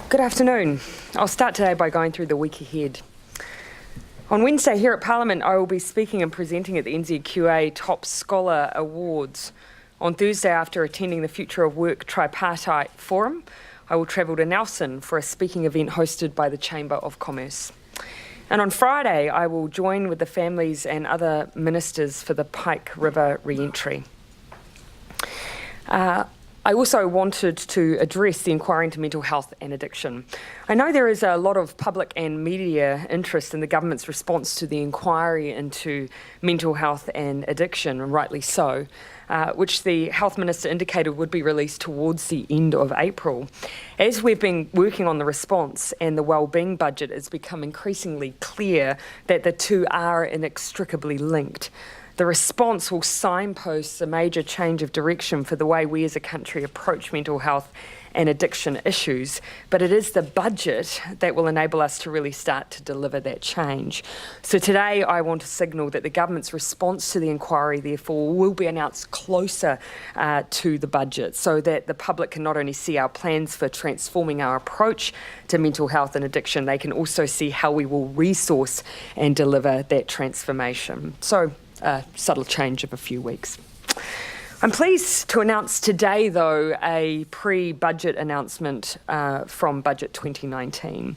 Good afternoon. I'll start today by going through the week ahead. On Wednesday here at Parliament, I will be speaking and presenting at the NZQA Top Scholar Awards. On Thursday, after attending the Future of Work Tripartite Forum, I will travel to Nelson for a speaking event hosted by the Chamber of Commerce. And on Friday, I will join with the families and other ministers for the Pike River re-entry. I also wanted to address the inquiry into mental health and addiction. I know there is a lot of public and media interest in the government's response to the inquiry into mental health and addiction, and rightly so, which the Health Minister indicated would be released towards the end of April. As we've been working on the response and the wellbeing budget, it's become increasingly clear that the two are inextricably linked. The response will signpost a major change of direction for the way we as a country approach mental health and addiction issues, but it is the budget that will enable us to really start to deliver that change. So today I want to signal that the government's response to the inquiry, therefore, will be announced closer to the budget so that the public can not only see our plans for transforming our approach to mental health and addiction, they can also see how we will resource and deliver that transformation. So a subtle change of a few weeks. I'm pleased to announce today, though, a pre-budget announcement from Budget 2019.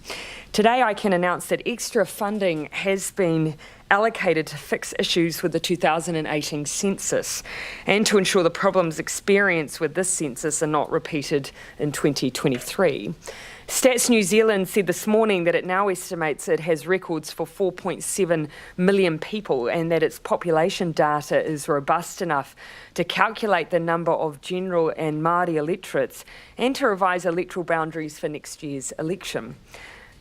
Today I can announce that extra funding has been allocated to fix issues with the 2018 census and to ensure the problems experienced with this census are not repeated in 2023. Stats New Zealand said this morning that it now estimates it has records for 4.7 million people and that its population data is robust enough to calculate the number of general and Māori electorates and to revise electoral boundaries for next year's election.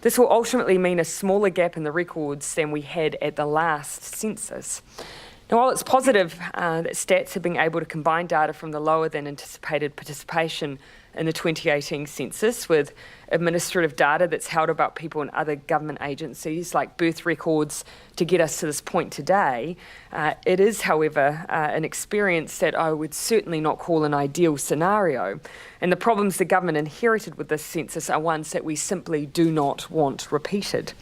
This will ultimately mean a smaller gap in the records than we had at the last census. Now, while it's positive that Stats have been able to combine data from the lower than anticipated participation in the 2018 census with administrative data that's held about people in other government agencies like birth records to get us to this point today, it is, however, an experience that I would certainly not call an ideal scenario. And the problems the government inherited with this census are ones that we simply do not want repeated.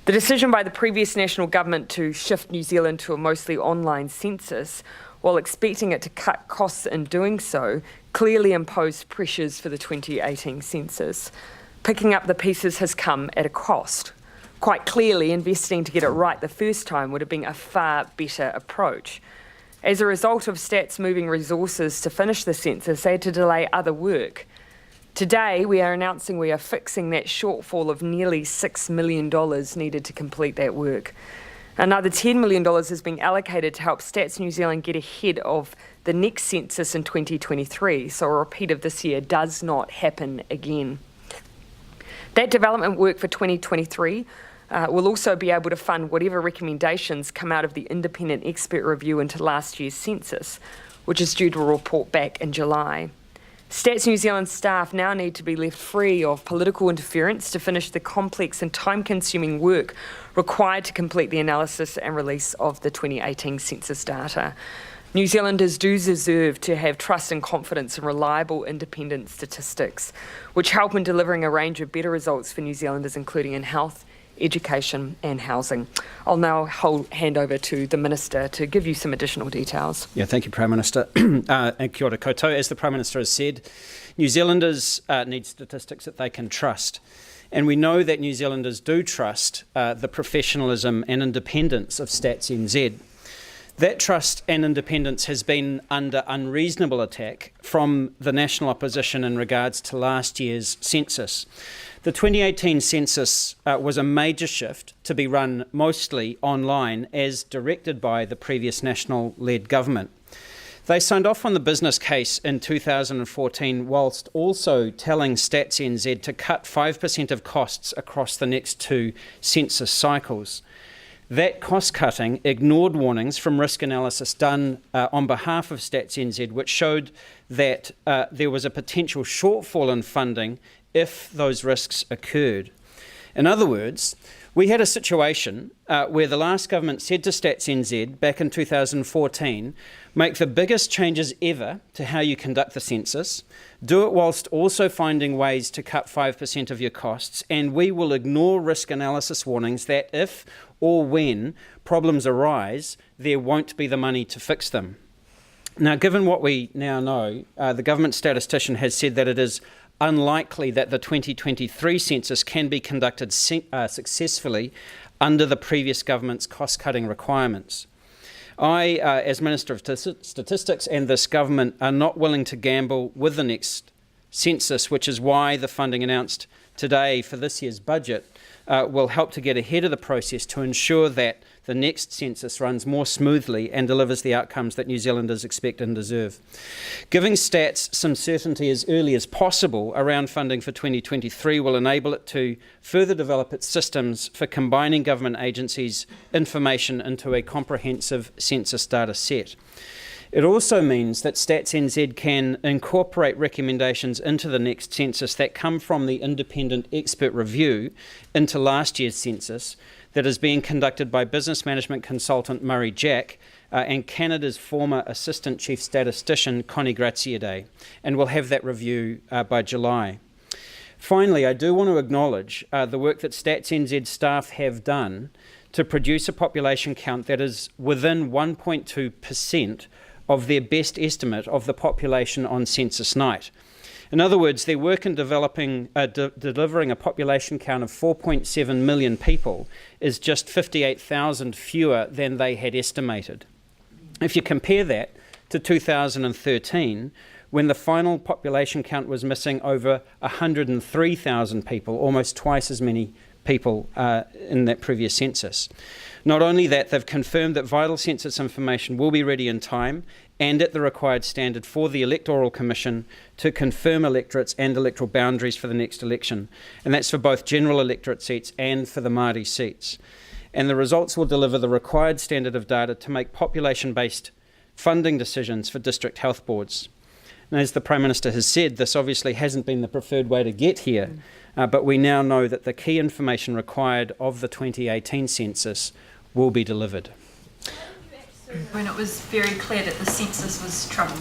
The decision by the previous national government to shift New Zealand to a mostly online census, while expecting it to cut costs in doing so, clearly imposed pressures for the 2018 census. Picking up the pieces has come at a cost. Quite clearly, investing to get it right the first time would have been a far better approach. As a result of Stats moving resources to finish the census, they had to delay other work. Today, we are announcing we are fixing that shortfall of nearly $6 million needed to complete that work. Another $10 million is being allocated to help Stats New Zealand get ahead of the next census in 2023, so a repeat of this year does not happen again. That development work for 2023 will also be able to fund whatever recommendations come out of the independent expert review into last year's census, which is due to report back in July. Stats New Zealand staff now need to be left free of political interference to finish the complex and time-consuming work required to complete the analysis and release of the 2018 census data. New Zealanders do deserve to have trust and confidence in reliable independent statistics, which help in delivering a range of better results for New Zealanders, including in health, education and housing. I'll now hand over to the Minister to give you some additional details. Yeah, thank you, Prime Minister. And kia ora koutou. As the Prime Minister has said, New Zealanders need statistics that they can trust. And we know that New Zealanders do trust the professionalism and independence of StatsNZ. That trust and independence has been under unreasonable attack from the national opposition in regards to last year's census. The 2018 census was a major shift to be run mostly online as directed by the previous national-led government. They signed off on the business case in 2014 whilst also telling StatsNZ to cut 5% of costs across the next two census cycles. That cost-cutting ignored warnings from risk analysis done on behalf of StatsNZ, which showed that there was a potential shortfall in funding if those risks occurred. In other words, We had a situation where the last government said to StatsNZ back in 2014, make the biggest changes ever to how you conduct the census, do it whilst also finding ways to cut 5% of your costs, and we will ignore risk analysis warnings that if or when problems arise, there won't be the money to fix them. Now, given what we now know, the government statistician has said that it is unlikely that the 2023 census can be conducted successfully under the previous government's cost-cutting requirements. I, as Minister of Statistics and this government, are not willing to gamble with the next census, which is why the funding announced today for this year's budget will help to get ahead of the process to ensure that the next census runs more smoothly and delivers the outcomes that New Zealanders expect and deserve. Giving Stats some certainty as early as possible around funding for 2023 will enable it to further develop its systems for combining government agencies' information into a comprehensive census data set. It also means that StatsNZ can incorporate recommendations into the next census that come from the independent expert review into last year's census that is being conducted by business management consultant Murray Jack and Canada's former Assistant Chief Statistician Connie Graziadei, and we'll have that review by July. Finally, I do want to acknowledge the work that StatsNZ staff have done to produce a population count that is within 1.2% of their best estimate of the population on census night. In other words, their work in delivering a population count of 4.7 million people is just 58,000 fewer than they had estimated. If you compare that to 2013, when the final population count was missing over 103,000 people, almost twice as many people in that previous census. Not only that, they've confirmed that vital census information will be ready in time and at the required standard for the Electoral Commission to confirm electorates and electoral boundaries for the next election. And that's for both general electorate seats and for the Māori seats. And the results will deliver the required standard of data to make population-based funding decisions for district health boards. And as the Prime Minister has said, this obviously hasn't been the preferred way to get here, but we now know that the key information required of the 2018 census will be delivered. When it was very clear that the census was troubled?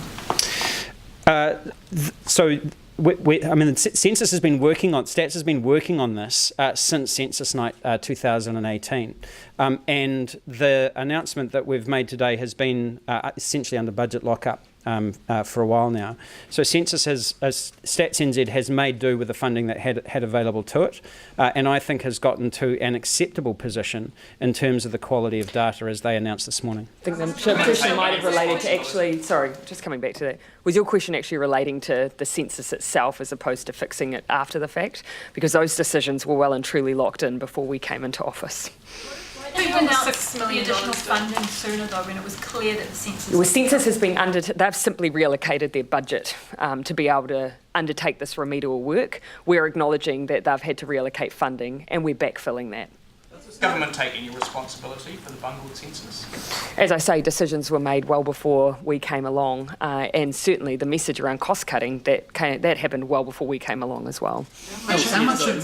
Census has been working on, Stats has been working on this since Census Night 2018. And the announcement that we've made today has been essentially under budget lockup for a while now. So Census StatsNZ has made do with the funding that had available to it, and I think has gotten to an acceptable position in terms of the quality of data as they announced this morning. I think the question might have related to actually, sorry, just coming back to that, was your question actually relating to the census itself as opposed to fixing it after the fact? Because those decisions were well and truly locked in before we came into office. Why didn't you announce $6 million additional funding sooner though, when it was clear that the census... Well, census has been they've simply reallocated their budget to be able to undertake this remedial work. We're acknowledging that they've had to reallocate funding and we're backfilling that. Does this government take any responsibility for the bungled census? As I say, decisions were made well before we came along, and certainly the message around cost cutting that happened well before we came along as well. How much of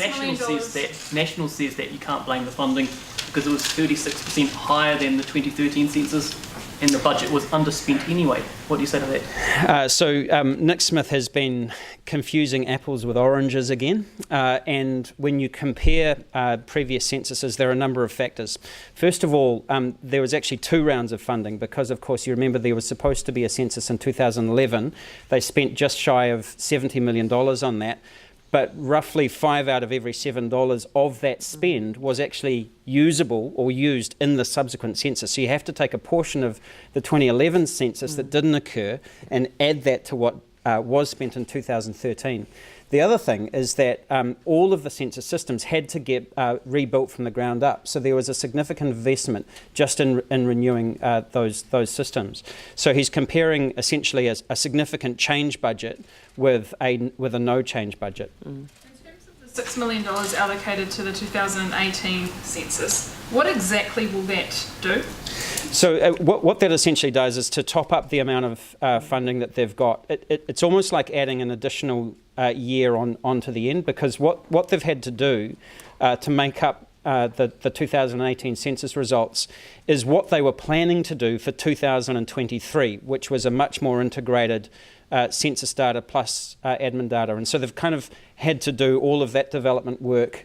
National says that you can't blame the funding because it was 36% higher than the 2013 census and the budget was underspent anyway. What do you say to that? Nick Smith has been confusing apples with oranges again, and when you compare previous censuses, there are a number of factors. First of all, there was actually 2 rounds of funding because, of course, you remember there was supposed to be a census in 2011. They spent just shy of $70 million on that. But roughly 5 out of every $7 of that spend was actually usable or used in the subsequent census. So you have to take a portion of the 2011 census that didn't occur and add that to what was spent in 2013. The other thing is that all of the census systems had to get rebuilt from the ground up. So there was a significant investment just in renewing those systems. So he's comparing essentially a significant change budget with a no change budget. In terms of the $6 million allocated to the 2018 census, what exactly will that do? So what that essentially does is to top up the amount of funding that they've got. It's almost like adding an additional year onto the end, because what they've had to do to make up the 2018 census results is what they were planning to do for 2023, which was a much more integrated census data plus admin data. And so they've kind of had to do all of that development work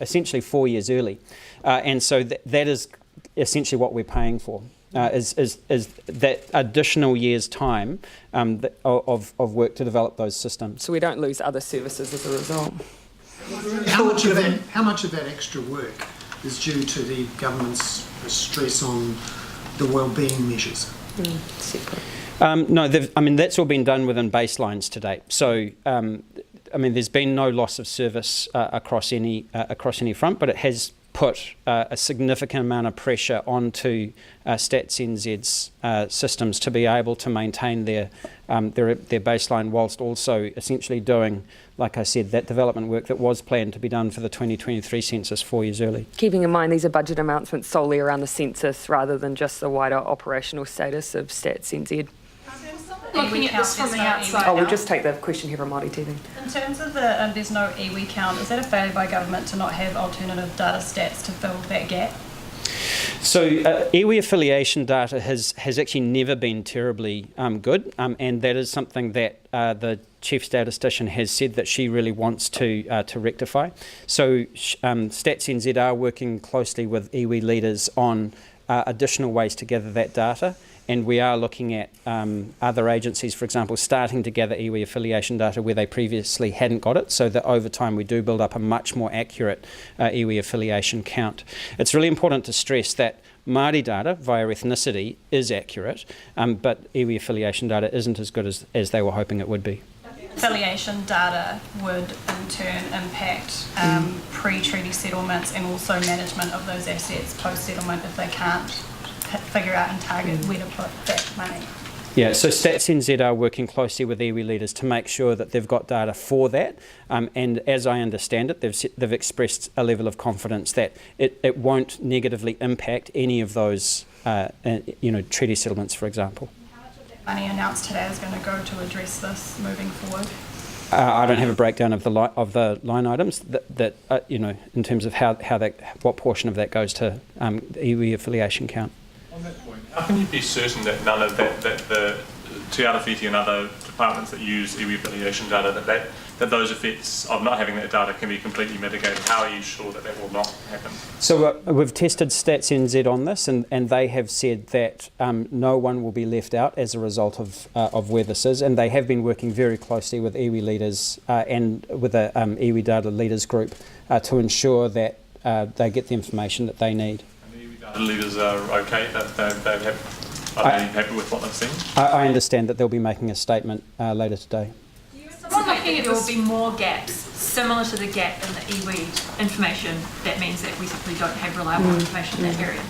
essentially 4 years early. And so that is essentially what we're paying for. Is that additional year's time of work to develop those systems. So we don't lose other services as a result. How much of that extra work is due to the government's stress on the wellbeing measures? Separate. No, that's all been done within baselines to date. So, there's been no loss of service across any front, but it has put a significant amount of pressure onto StatsNZ's systems to be able to maintain their baseline whilst also essentially doing, like I said, that development work that was planned to be done for the 2023 census 4 years early. Keeping in mind these are budget announcements solely around the census rather than just the wider operational status of StatsNZ. Looking at this from the outside. We'll just take the question here from Māori TV. In terms of the there's no iwi count, is that a failure by government to not have alternative data stats to fill that gap? So iwi affiliation data has actually never been terribly good, and that is something that the Chief Statistician has said that she really wants to rectify. So StatsNZ are working closely with iwi leaders on additional ways to gather that data. And we are looking at other agencies, for example, starting to gather iwi affiliation data where they previously hadn't got it, so that over time we do build up a much more accurate iwi affiliation count. It's really important to stress that Māori data via ethnicity is accurate, but iwi affiliation data isn't as good as they were hoping it would be. Affiliation data would in turn impact pre-treaty settlements and also management of those assets post-settlement if they can't figure out and target where to put that money. Yeah, so StatsNZ are working closely with iwi leaders to make sure that they've got data for that, and as I understand it, they've expressed a level of confidence that it won't negatively impact any of those treaty settlements, for example. How much of that money announced today is going to go to address this moving forward? I don't have a breakdown of the line items that in terms of what portion of that goes to the iwi affiliation count. On that point, how can you be certain that none of that the Te Arawhiti and other departments that use iwi affiliation data, that those effects of not having that data can be completely mitigated? How are you sure that will not happen? So we've tested StatsNZ on this, and they have said that no one will be left out as a result of where this is, and they have been working very closely with iwi leaders and with the iwi data leaders group to ensure that they get the information that they need. The leaders are okay, are they happy with what they've seen? I understand that they'll be making a statement later today. Someone looking at there will be more gaps similar to the gap in the iwi information. That means that we simply don't have reliable information in that area.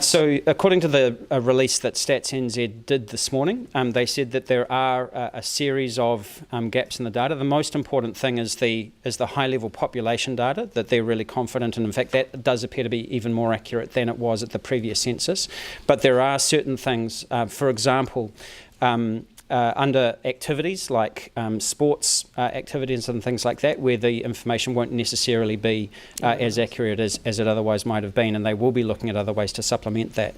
So according to the release that StatsNZ did this morning, they said that there are a series of gaps in the data. The most important thing is the high-level population data that they're really confident in. In fact, that does appear to be even more accurate than it was at the previous census. But there are certain things, for example, under activities like sports activities and things like that, where the information won't necessarily be as accurate as it otherwise might have been, and they will be looking at other ways to supplement that.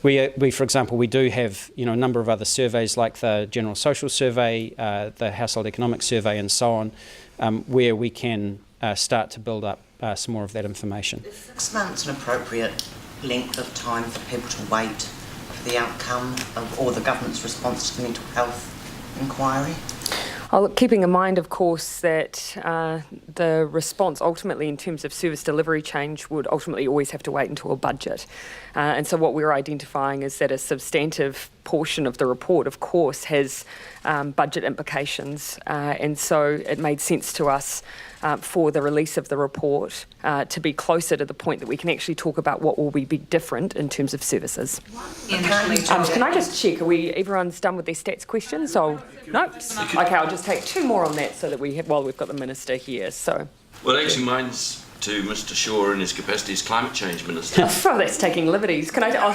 We for example, we do have a number of other surveys like the General Social Survey, the Household Economic Survey, and so on, where we can start to build up some more of that information. Is 6 months an appropriate length of time for people to wait the outcome of, or the government's response to the mental health inquiry? Keeping in mind, of course, that the response ultimately in terms of service delivery change would ultimately always have to wait until a budget. And so what we're identifying is that a substantive portion of the report, of course, has budget implications. And so it made sense to us for the release of the report to be closer to the point that we can actually talk about what will be different in terms of services. Can I just check, everyone's done with their stats questions? No? Okay, I'll just take two more on that so that we've got the Minister here. So. Well, actually mine's to Mr Shaw in his capacity as Climate Change Minister. Oh, that's taking liberties. I'll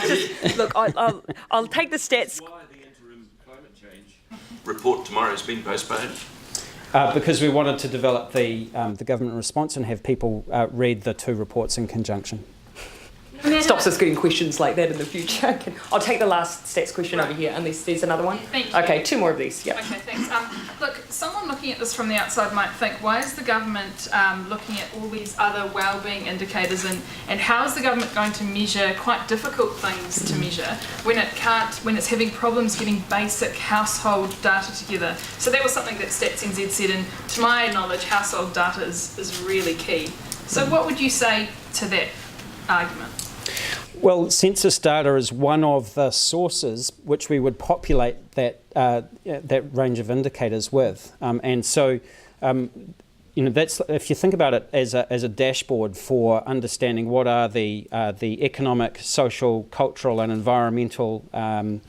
take the stats. Why the interim climate change report tomorrow has been postponed? because we wanted to develop the government response and have people read the two reports in conjunction. Stops us getting questions like that in the future. I'll take the last stats question over here, unless there's another one. Thank you. Okay, two more of these. Yeah. Okay, thanks. Look, someone looking at this from the outside might think, why is the government looking at all these other wellbeing indicators, and how is the government going to measure quite difficult things to measure when it's having problems getting basic household data together? So that was something that StatsNZ said, and to my knowledge, household data is really key. So what would you say to that argument? Well, census data is one of the sources which we would populate that range of indicators with, and so that's, if you think about it as a dashboard for understanding what are the economic, social, cultural, and environmental how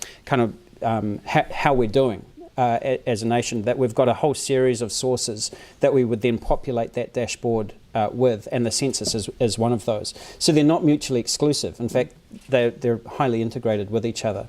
we're doing. As a nation, that we've got a whole series of sources that we would then populate that dashboard with, and the census is one of those. So they're not mutually exclusive. In fact, they're highly integrated with each other.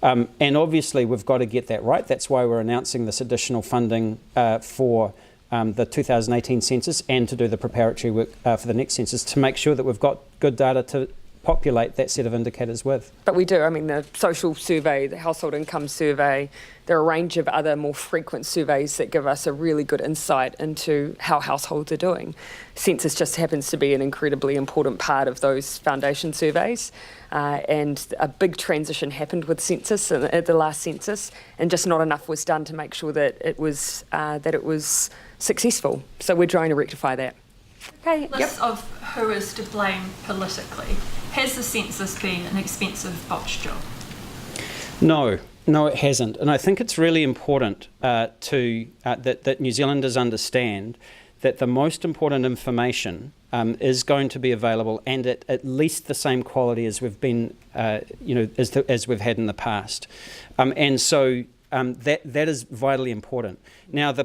And obviously we've got to get that right. That's why we're announcing this additional funding for the 2018 census and to do the preparatory work for the next census to make sure that we've got good data to populate that set of indicators with. But we do. I mean, the social survey, the household income survey, there are a range of other more frequent surveys that give us a really good insight into how households are doing. Census just happens to be an incredibly important part of those foundation surveys, and a big transition happened with census at the last census, and just not enough was done to make sure that it was successful. So we're trying to rectify that. Okay. List of who is to blame politically. Has the census been an expensive botched job? No, it hasn't. And I think it's really important that New Zealanders understand that the most important information is going to be available and at least the same quality as we've been, as we've had in the past. And so that is vitally important. Now, the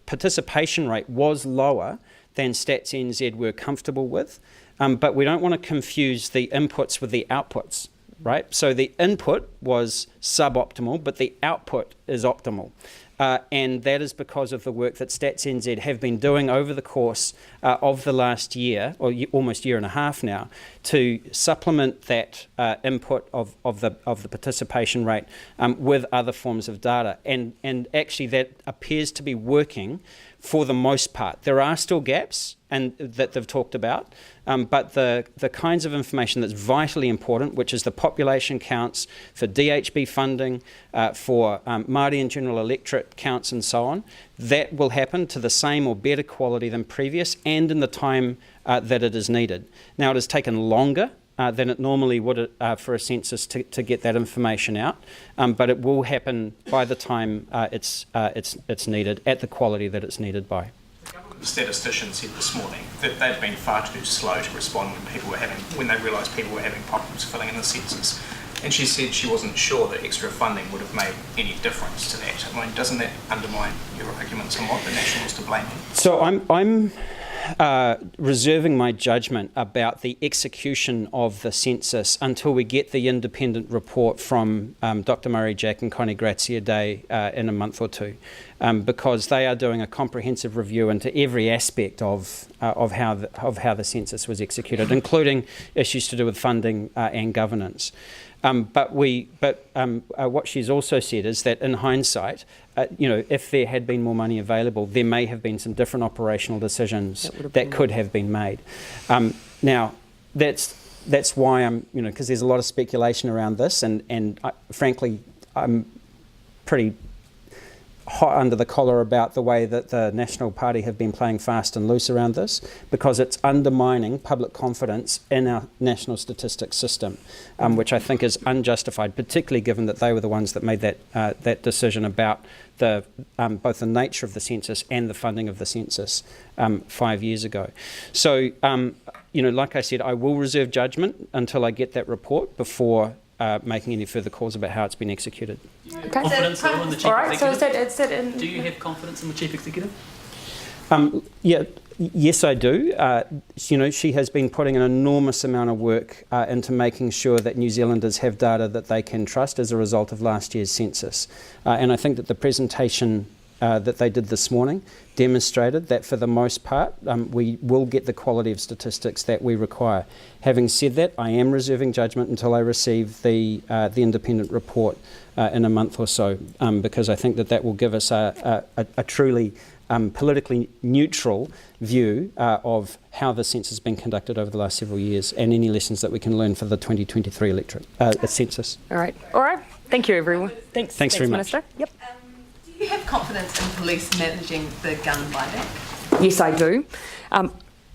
participation rate was lower than StatsNZ were comfortable with, but we don't want to confuse the inputs with the outputs, right? So the input was suboptimal, but the output is optimal. And that is because of the work that StatsNZ have been doing over the course of the last year, or almost year and a half now, to supplement that input of the participation rate with other forms of data. And actually that appears to be working for the most part. There are still gaps that they've talked about, but the kinds of information that's vitally important, which is the population counts for DHB funding, for Māori and general electorate counts and so on, that will happen to the same or better quality than previous and in the time that it is needed. Now, it has taken longer than it normally would for a census to get that information out, but it will happen by the time it's needed at the quality that it's needed by. The statistician said this morning that they've been far too slow to respond when they realised people were having problems filling in the census. And she said she wasn't sure that extra funding would have made any difference to that. I mean, doesn't that undermine your argument somewhat that National's to blame here? So I'm reserving my judgment about the execution of the census until we get the independent report from Dr. Murray Jack and Connie Grazia Day in a month or two, because they are doing a comprehensive review into every aspect of how the census was executed, including issues to do with funding and governance. But what she's also said is that in hindsight, if there had been more money available, there may have been some different operational decisions that could have been made. Now, that's why I'm, because there's a lot of speculation around this, and frankly, I'm pretty hot under the collar about the way that the National Party have been playing fast and loose around this, because it's undermining public confidence in our national statistics system, which I think is unjustified, particularly given that they were the ones that made that decision about both the nature of the census and the funding of the census 5 years ago. So, like I said, I will reserve judgment until I get that report before making any further calls about how it's been executed. Okay. Confidence in the chief executive? So do you have confidence in the chief executive? Yes, I do. She has been putting an enormous amount of work into making sure that New Zealanders have data that they can trust as a result of last year's census. And I think that the presentation that they did this morning demonstrated that for the most part we will get the quality of statistics that we require. Having said that, I am reserving judgment until I receive the independent report in a month or so, because I think that will give us a truly politically neutral view of how the census has been conducted over the last several years, and any lessons that we can learn for the 2023 census. All right. Thank you, everyone. Thanks very much. Minister. Yep. Do you have confidence in police managing the gun buyback? Yes, I do.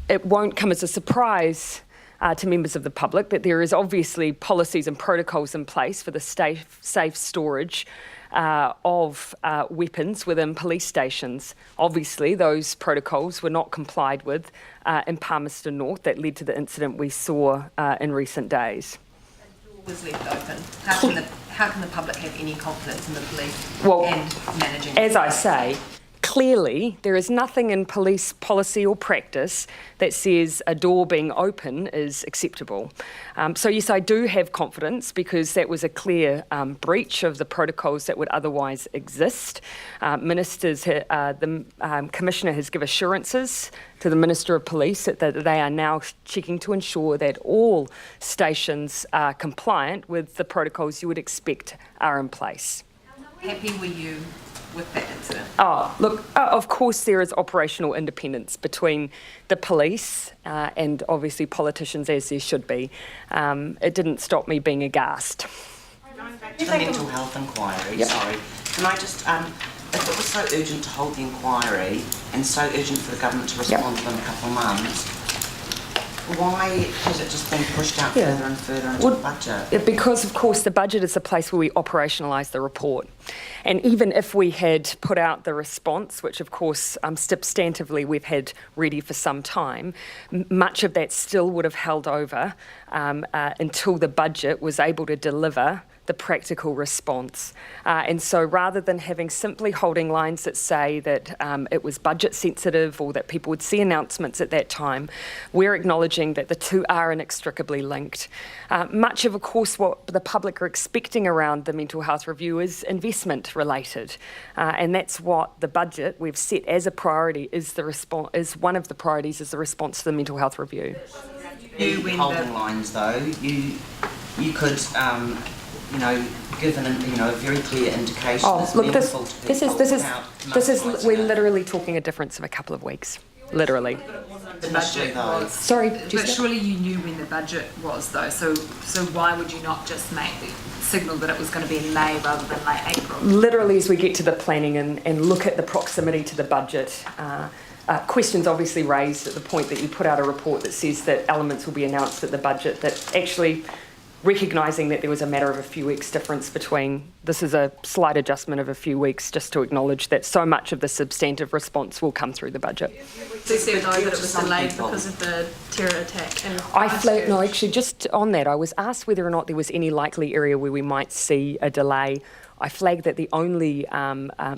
It won't come as a surprise to members of the public that there is obviously policies and protocols in place for the safe storage of weapons within police stations. Obviously, those protocols were not complied with in Palmerston North. That led to the incident we saw in recent days. The door was left open. How can the public have any confidence in the police and managing? As I say, clearly there is nothing in police policy or practice that says a door being open is acceptable. So yes, I do have confidence because that was a clear breach of the protocols that would otherwise exist. The Commissioner has given assurances to the Minister of Police that they are now checking to ensure that all stations are compliant with the protocols you would expect are in place. How happy were you with that incident? Of course there is operational independence between the police and obviously politicians, as there should be. It didn't stop me being aghast. Going back to the mental health inquiry, sorry, can I just, if it was so urgent to hold the inquiry and so urgent for the government to respond within a couple of months, why has it just been pushed out further and further into the budget? Because, of course, the budget is the place where we operationalise the report. And even if we had put out the response, which, of course, substantively we've had ready for some time, much of that still would have held over until the budget was able to deliver the practical response. And so rather than having simply holding lines that say that it was budget sensitive or that people would see announcements at that time, we're acknowledging that the two are inextricably linked. Much of course, what the public are expecting around the mental health review is investment related. And that's what the budget we've set as a priority is one of the priorities is the response to the mental health review. Holding lines though, you could given a very clear indication. We're literally talking a difference of a couple of weeks, literally. The budget was. Sorry, but surely you knew when the budget was though. So why would you not just make the signal that it was going to be in May rather than late April? Literally, as we get to the planning and look at the proximity to the budget. Questions obviously raised at the point that you put out a report that says that elements will be announced at the budget that actually recognising that there was a matter of a few weeks difference between, this is a slight adjustment of a few weeks just to acknowledge that so much of the substantive response will come through the budget. They said though that it was delayed because of the terror attack. And just on that, I was asked whether or not there was any likely area where we might see a delay. I flagged that the only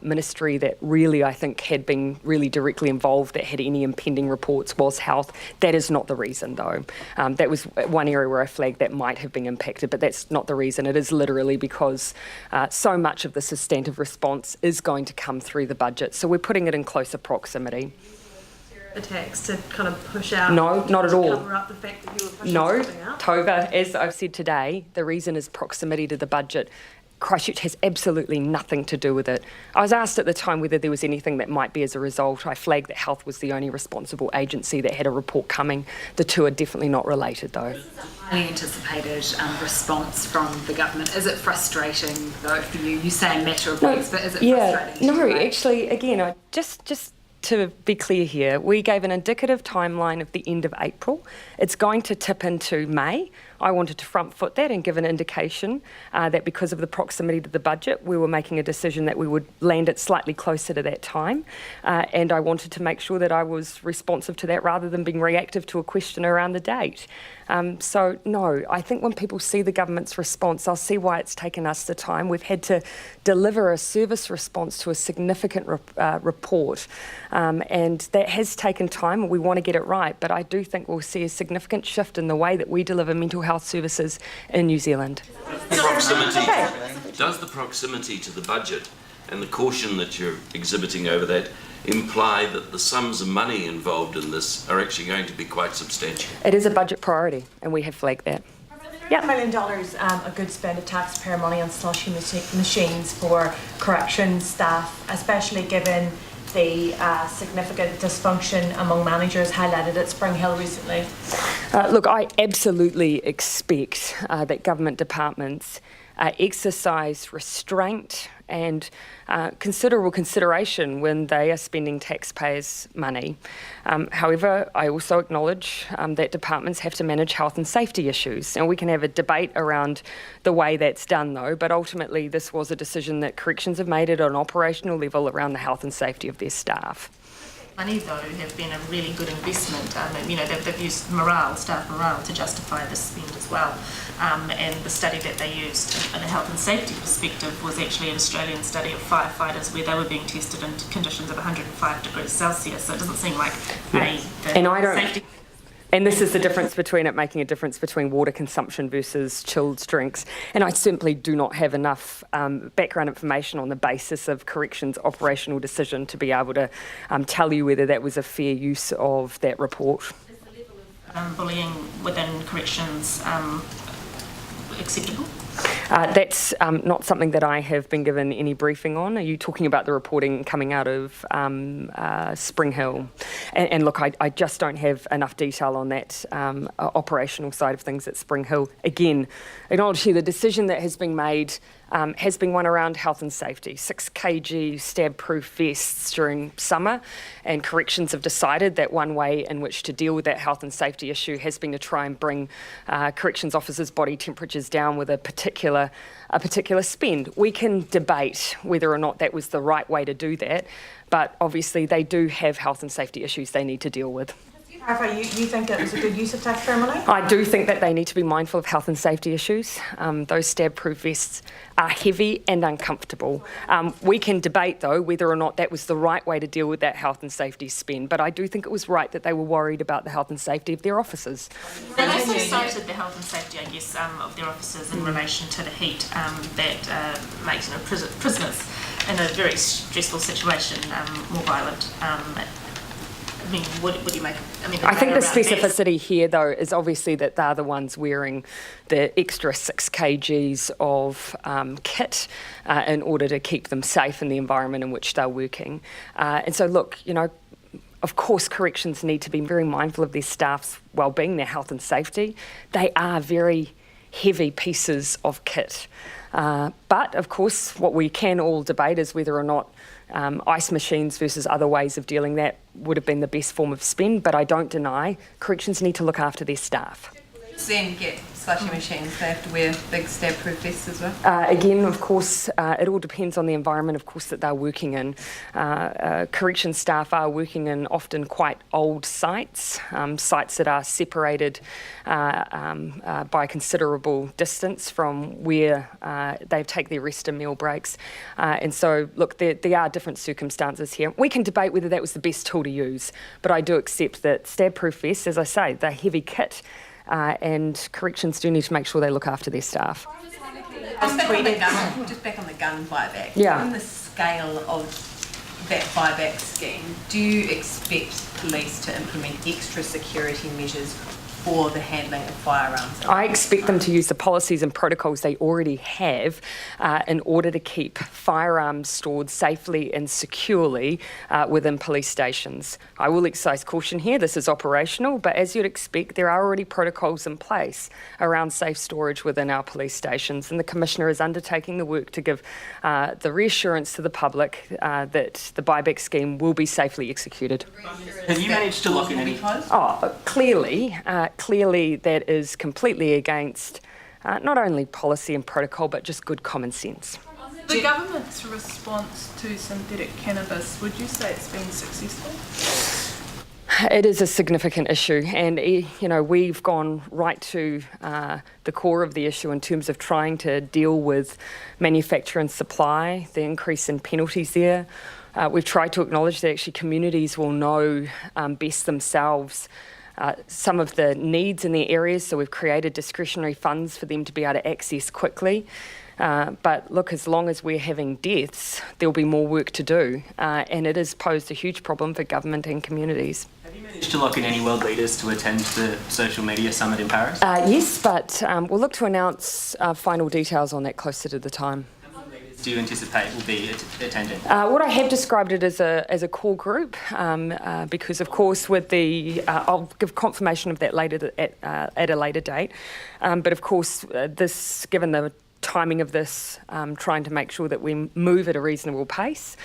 ministry that really, I think, had been really directly involved that had any impending reports was health. That is not the reason, though. That was one area where I flagged that might have been impacted, but that's not the reason. It is literally because so much of the substantive response is going to come through the budget. So we're putting it in closer proximity. Attacks to kind of push out? No, not at all. Cover up the fact that you were pushing something out? Tova, as I've said today, the reason is proximity to the budget. Christchurch has absolutely nothing to do with it. I was asked at the time whether there was anything that might be as a result. I flagged that health was the only responsible agency that had a report coming. The two are definitely not related, though. This is a highly anticipated response from the government. Is it frustrating, though, for you? You say a matter of weeks, but is it frustrating? No, actually, again, just to be clear here, we gave an indicative timeline of the end of April. It's going to tip into May. I wanted to front foot that and give an indication that because of the proximity to the budget, we were making a decision that we would land it slightly closer to that time. And I wanted to make sure that I was responsive to that rather than being reactive to a question around the date. So, no, I think when people see the government's response, they'll see why it's taken us the time. We've had to deliver a service response to a significant report. And that has taken time, and we want to get it right. But I do think we'll see a significant shift in the way that we deliver mental health services in New Zealand. Does the proximity to the budget and the caution that you're exhibiting over that imply that the sums of money involved in this are actually going to be quite substantial. It is a budget priority, and we have flagged that. $1 million, a good spend of taxpayer money on slushy machines for corrections staff, especially given the significant dysfunction among managers highlighted at Spring Hill recently? Look, I absolutely expect that government departments exercise restraint and considerable consideration when they are spending taxpayers' money. However, I also acknowledge that departments have to manage health and safety issues, and we can have a debate around the way that's done though, but ultimately this was a decision that corrections have made at an operational level around the health and safety of their staff. Money, though, have been a really good investment. They've used staff morale to justify this spend as well. And the study that they used in a health and safety perspective was actually an Australian study of firefighters where they were being tested in conditions of 105 degrees Celsius. So it doesn't seem like safety. And this is the difference between it making a difference between water consumption versus chilled drinks. And I simply do not have enough background information on the basis of corrections operational decision to be able to tell you whether that was a fair use of that report. Is the level of bullying within corrections acceptable? That's not something that I have been given any briefing on. Are you talking about the reporting coming out of Spring Hill? And look, I just don't have enough detail on that operational side of things at Spring Hill. Again, acknowledge here the decision that has been made has been one around health and safety. 6 kg stab-proof vests during summer, and corrections have decided that one way in which to deal with that health and safety issue has been to try and bring corrections officers' body temperatures down with a particular spend. We can debate whether or not that was the right way to do that, but obviously they do have health and safety issues they need to deal with. You think it was a good use of taxpayer money? I do think that they need to be mindful of health and safety issues. Those stab-proof vests are heavy and uncomfortable. We can debate, though, whether or not that was the right way to deal with that health and safety spend, but I do think it was right that they were worried about the health and safety of their officers. They also cited the health and safety, I guess, of their officers in relation to the heat that makes prisoners in a very stressful situation more violent. I mean, what do you make? I think the specificity here, though, is obviously that they're the ones wearing the extra 6 kgs of kit in order to keep them safe in the environment in which they're working. And so, look, of course, corrections need to be very mindful of their staff's well-being, their health and safety. They are very heavy pieces of kit. But, of course, what we can all debate is whether or not ice machines versus other ways of dealing that would have been the best form of spend, but I don't deny corrections need to look after their staff. Then get slushy machines, they have to wear big stab-proof vests as well? Again, of course, it all depends on the environment, of course, that they're working in. Correction staff are working in often quite old sites, sites that are separated by a considerable distance from where they take their rest and meal breaks. And so, look, there are different circumstances here. We can debate whether that was the best tool to use, but I do accept that stab-proof vests, as I say, they're heavy kit. And corrections do need to make sure they look after their staff. Just back on the gun buyback. Yeah. Given the scale of that buyback scheme, do you expect police to implement extra security measures for the handling of firearms? I expect them to use the policies and protocols they already have in order to keep firearms stored safely and securely within police stations. I will exercise caution here, this is operational, but as you'd expect, there are already protocols in place around safe storage within our police stations, and the Commissioner is undertaking the work to give the reassurance to the public that the buyback scheme will be safely executed. Have you managed to look at any? Clearly that is completely against not only policy and protocol, but just good common sense. The government's response to synthetic cannabis, would you say it's been successful? It is a significant issue, and we've gone right to the core of the issue in terms of trying to deal with manufacture and supply, the increase in penalties there. We've tried to acknowledge that actually communities will know best themselves some of the needs in their areas, so we've created discretionary funds for them to be able to access quickly. But look, as long as we're having deaths, there'll be more work to do, and it has posed a huge problem for government and communities. Have you managed to lock in any world leaders to attend the social media summit in Paris? Yes, but we'll look to announce final details on that closer to the time. Do you anticipate will be attending? What I have described it as a core group, because of course with the I'll give confirmation of that later at a later date. But of course, this given the timing of this, trying to make sure that we move at a reasonable pace,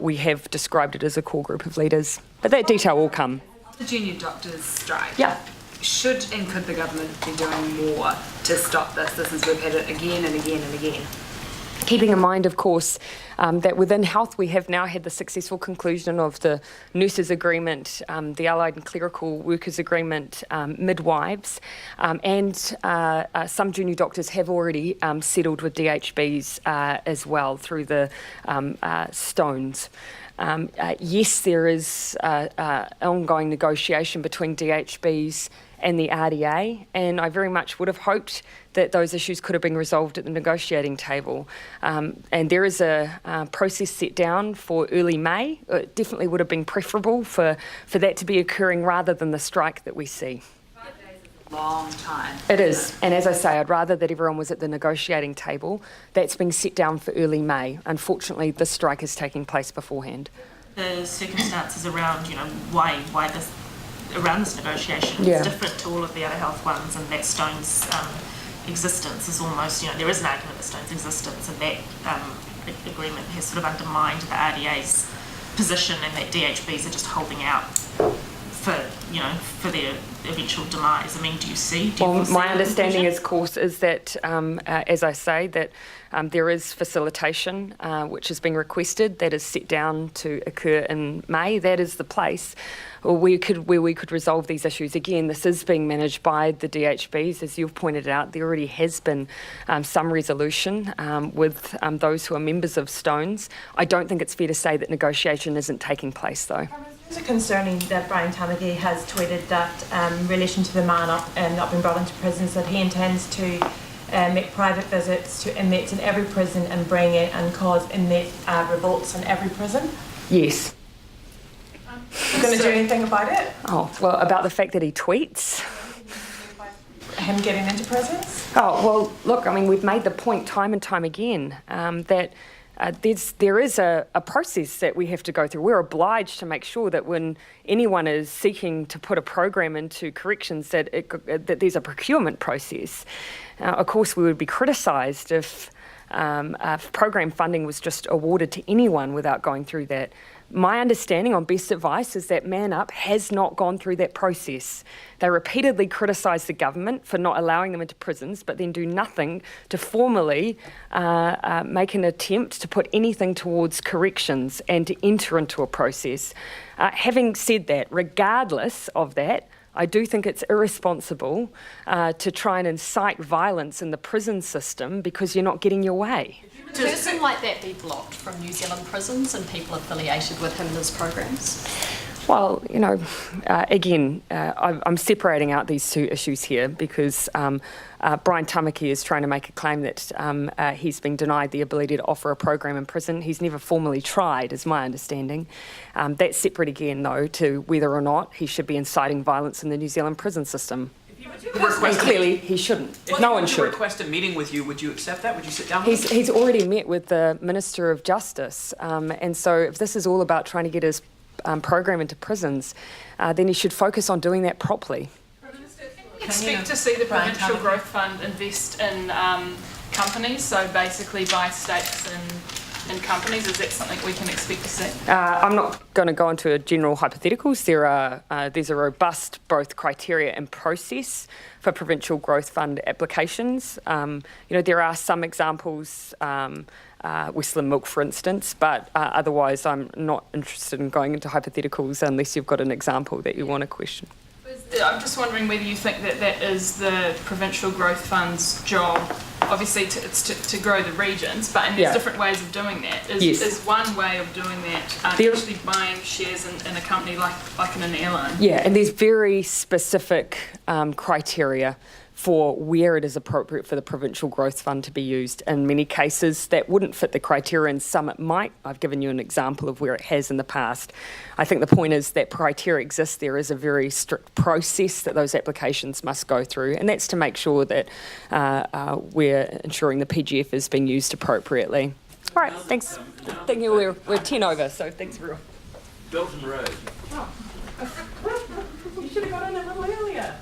we have described it as a core group of leaders. But that detail will come. The junior doctors strike. Yeah. Should and could the government be doing more to stop this? This is, we've had it again and again and again. Keeping in mind, of course, that within health we have now had the successful conclusion of the nurses' agreement, the allied and clerical workers' agreement, midwives, and some junior doctors have already settled with DHBs as well through the Stones. Yes, there is ongoing negotiation between DHBs and the RDA, and I very much would have hoped that those issues could have been resolved at the negotiating table. And there is a process set down for early May. It definitely would have been preferable for that to be occurring rather than the strike that we see. 5 days is a long time. It is, and as I say, I'd rather that everyone was at the negotiating table. That's been set down for early May. Unfortunately, the strike is taking place beforehand. The circumstances around, why this around this negotiation is different to all of the other health ones, and that Stone's existence is almost, there is an argument that Stone's existence and that agreement has sort of undermined the RDA's position, and that DHBs are just holding out for their eventual demise. I mean, do you see? My understanding, of course, is that, as I say, that there is facilitation which has been requested that is set down to occur in May. That is the place where we could resolve these issues. Again, this is being managed by the DHBs. As you've pointed out, there already has been some resolution with those who are members of Stones. I don't think it's fair to say that negotiation isn't taking place, though. Is it concerning that Brian Tamaki has tweeted that in relation to the man not being brought into prisons, that he intends to make private visits to inmates in every prison and bring it and cause inmate revolts in every prison? Yes. Are you going to do anything about it? Oh, well, about the fact that he tweets? Him getting into prisons? Oh, well, look, I mean, we've made the point time and time again that there is a process that we have to go through. We're obliged to make sure that when anyone is seeking to put a program into corrections, that there's a procurement process. Of course, we would be criticised if program funding was just awarded to anyone without going through that. My understanding on best advice is that Man Up has not gone through that process. They repeatedly criticise the government for not allowing them into prisons, but then do nothing to formally make an attempt to put anything towards corrections and to enter into a process. Having said that, regardless of that, I do think it's irresponsible to try and incite violence in the prison system because you're not getting your way. Would a person like that be blocked from New Zealand prisons and people affiliated with him in his programs? Well, again, I'm separating out these two issues here because Brian Tamaki is trying to make a claim that he's been denied the ability to offer a program in prison. He's never formally tried, is my understanding. That's separate again, though, to whether or not he should be inciting violence in the New Zealand prison system. And clearly, he shouldn't. No one should. Request a meeting with you. Would you accept that? Would you sit down with him? He's already met with the Minister of Justice, and so if this is all about trying to get his program into prisons, then he should focus on doing that properly. Expect to see the Provincial Growth Fund invest in companies, so basically buy stakes in companies. Is that something we can expect to see? I'm not going to go into general hypotheticals. There's a robust both criteria and process for Provincial Growth Fund applications. There are some examples, Westland Milk for instance, but otherwise I'm not interested in going into hypotheticals unless you've got an example that you want to question. I'm just wondering whether you think that is the Provincial Growth Fund's job. Obviously, it's to grow the regions, but there's different ways of doing that. Is one way of doing that actually buying shares in a company like in an airline? Yeah, and there's very specific criteria for where it is appropriate for the Provincial Growth Fund to be used. In many cases, that wouldn't fit the criteria, and some it might. I've given you an example of where it has in the past. I think the point is that criteria exists. There is a very strict process that those applications must go through, and that's to make sure that we're ensuring the PGF is being used appropriately. All right, thanks. Thank you. We're 10 over, so thanks everyone. Belton Road. You should have got in a little earlier.